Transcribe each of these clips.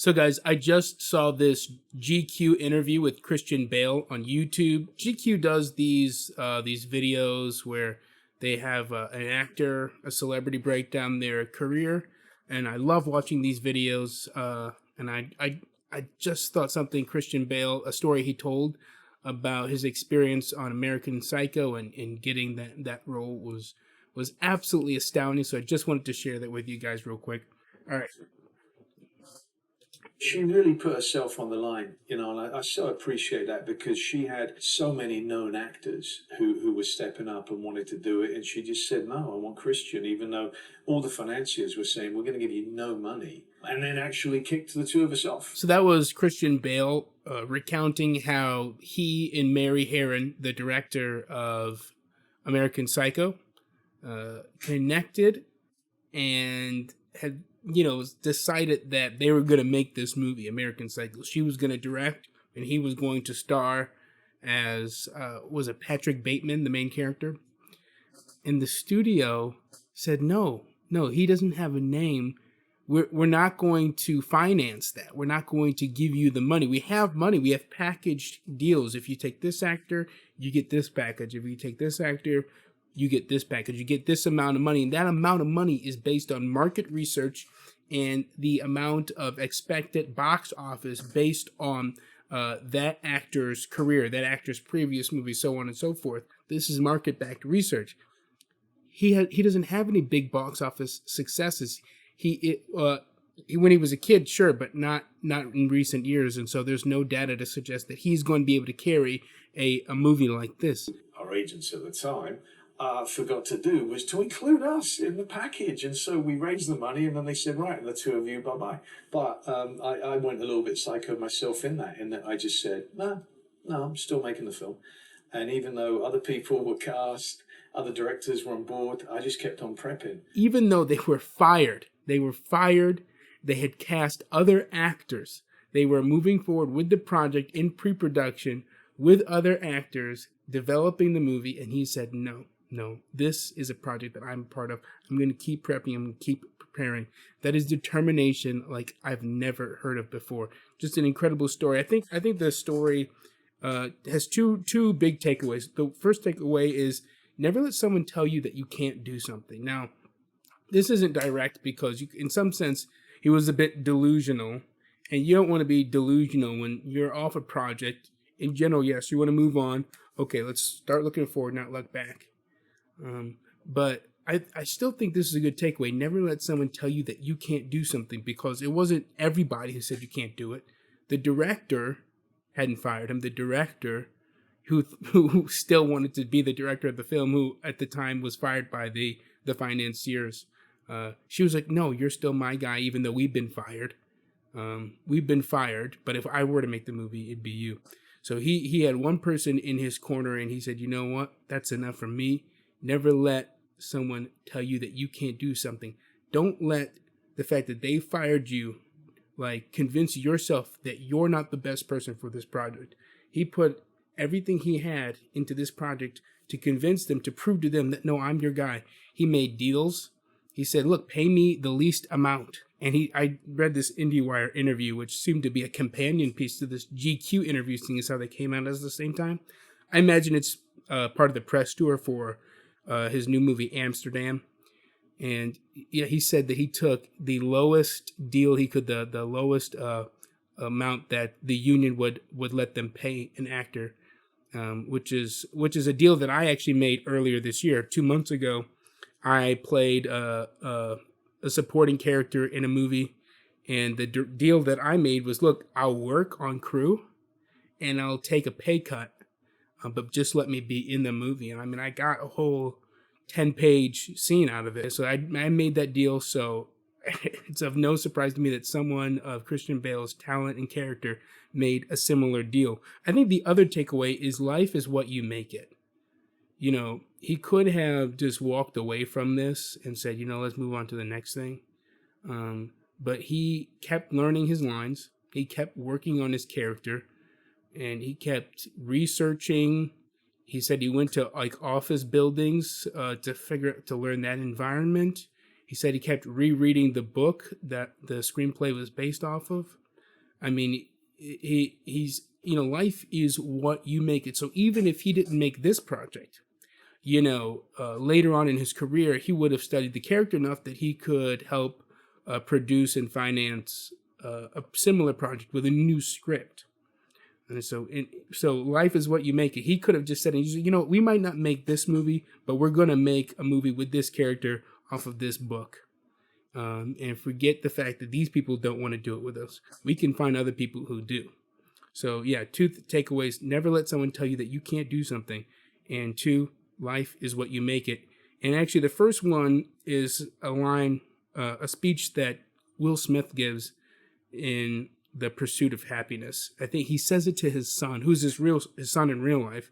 So, guys, I just saw this GQ interview with Christian Bale on YouTube. GQ does these videos where they have an actor, a celebrity break down their career, and I love watching these videos. And I just thought something Christian Bale, a story he told about his experience on American Psycho and getting that role was absolutely astounding. So I just wanted to share that with you guys real quick. All right. She really put herself on the line, and I so appreciate that because she had so many known actors who were stepping up and wanted to do it, and she just said, no, I want Christian, even though all the financiers were saying, we're going to give you no money, and then actually kicked the two of us off. So that was Christian Bale recounting how he and Mary Herron, the director of American Psycho, connected and had decided that they were going to make this movie, American Psycho. She was going to direct, and he was going to star as, was it Patrick Bateman, the main character? And the studio said, no, he doesn't have a name. We're not going to finance that. We're not going to give you the money. We have money. We have packaged deals. If you take this actor, you get this package. If you take this actor, you get this package. You get this amount of money. And that amount of money is based on market research and the amount of expected box office based on that actor's career, that actor's previous movies, so on and so forth. This is market-backed research. He doesn't have any big box office successes. When he was a kid, sure, but not in recent years, and so there's no data to suggest that he's going to be able to carry a movie like this. Our agents at the time forgot to do was to include us in the package, and so we raised the money, and then they said, right, the two of you, bye-bye. But I went a little bit psycho myself in that I just said, no, I'm still making the film. And even though other people were cast, other directors were on board, I just kept on prepping. Even though they were fired, they had cast other actors. They were moving forward with the project in pre-production with other actors, developing the movie, and he said, no, this is a project that I'm part of. I'm going to keep prepping. I'm going to keep preparing. That is determination like I've never heard of before. Just an incredible story. I think the story has two big takeaways. The first takeaway is never let someone tell you that you can't do something. Now, this isn't direct because in some sense, he was a bit delusional, and you don't want to be delusional when you're off a project. In general, yes, you want to move on. Okay, let's start looking forward, not look back. But I still think this is a good takeaway. Never let someone tell you that you can't do something, because it wasn't everybody who said you can't do it. The director hadn't fired him. The director who still wanted to be the director of the film, who at the time was fired by the financiers, she was like, no, you're still my guy, even though we've been fired. But if I were to make the movie, it'd be you. So he had one person in his corner, and he said, you know what? That's enough for me. Never let someone tell you that you can't do something. Don't let the fact that they fired you, convince yourself that you're not the best person for this project. He put everything he had into this project to convince them, to prove to them that, no, I'm your guy. He made deals. He said, look, pay me the least amount. And I read this IndieWire interview, which seemed to be a companion piece to this GQ interview, seeing as how they came out at the same time. I imagine it's part of the press tour for his new movie, Amsterdam. And yeah, he said that he took the lowest deal he could, the lowest amount that the union would let them pay an actor, which is a deal that I actually made earlier this year. 2 months ago, I played a supporting character in a movie, and the deal that I made was, look, I'll work on crew, and I'll take a pay cut, but just let me be in the movie. And I mean, I got a whole 10-page scene out of it. So I made that deal. So it's of no surprise to me that someone of Christian Bale's talent and character made a similar deal. I think the other takeaway is life is what you make it. He could have just walked away from this and said, let's move on to the next thing. But he kept learning his lines. He kept working on his character, and he kept researching. He said he went to office buildings to learn that environment. He said he kept rereading the book that the screenplay was based off of. I mean, he's, you know, life is what you make it. So even if he didn't make this project, you know, later on in his career, he would have studied the character enough that he could help produce and finance a similar project with a new script. And so life is what you make it. He could have just said, you know, we might not make this movie, but we're going to make a movie with this character off of this book. And forget the fact that these people don't want to do it with us. We can find other people who do. So yeah, two takeaways. Never let someone tell you that you can't do something. And two, life is what you make it. And actually the first one is a line, a speech that Will Smith gives in The Pursuit of Happiness. I think he says it to his son, who's his son in real life.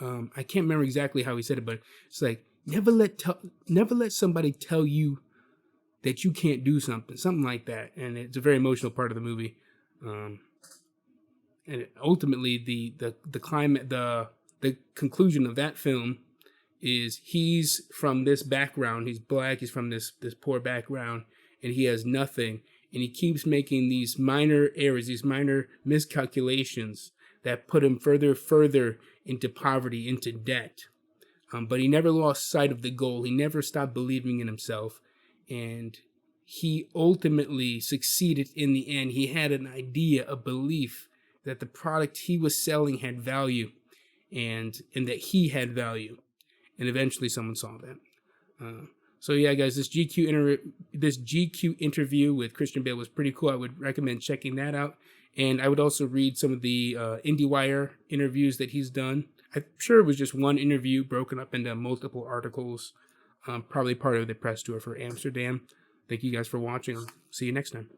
I can't remember exactly how he said it, but it's like, never let somebody tell you that you can't do something like that. And it's a very emotional part of the movie. And ultimately, the climate, the conclusion of that film is he's from this background. He's black. He's from this poor background, and he has nothing. And he keeps making these minor errors, these minor miscalculations that put him further into poverty, into debt. But he never lost sight of the goal. He never stopped believing in himself. And he ultimately succeeded in the end. He had an idea, a belief that the product he was selling had value and that he had value. And eventually someone saw that. So yeah, guys, this GQ interview with Christian Bale was pretty cool. I would recommend checking that out. And I would also read some of the IndieWire interviews that he's done. I'm sure it was just one interview broken up into multiple articles, probably part of the press tour for Amsterdam. Thank you guys for watching. See you next time.